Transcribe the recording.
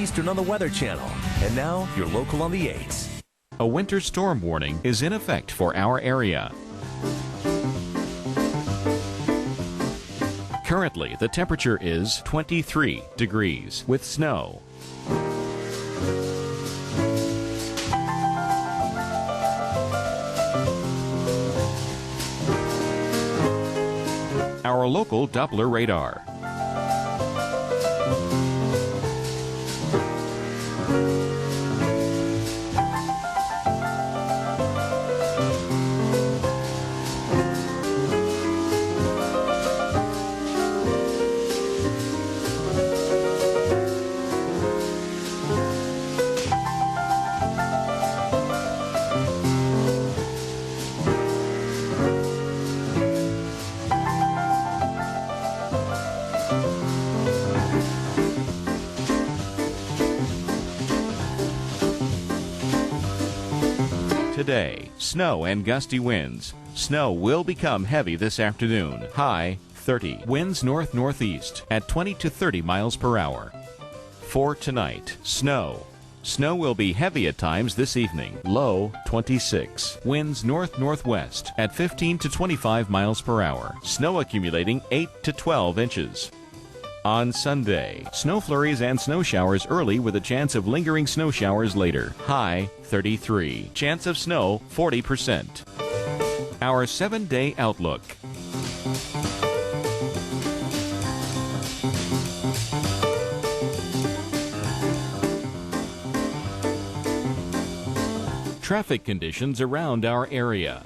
Eastern on the Weather Channel. And now, your local on the 8s. A winter storm warning is in effect for our area. Currently, the temperature is 23 degrees with snow. Our local Doppler radar. Today, snow and gusty winds. Snow will become heavy this afternoon. High 30. Winds north-northeast at 20 to 30 miles per hour. For tonight, snow. Snow will be heavy at times this evening. Low 26. Winds north-northwest at 15 to 25 miles per hour. Snow accumulating 8 to 12 inches. On Sunday, snow flurries and snow showers early with a chance of lingering snow showers later. High 33. Chance of snow 40%. Our 7-day outlook. Traffic conditions around our area.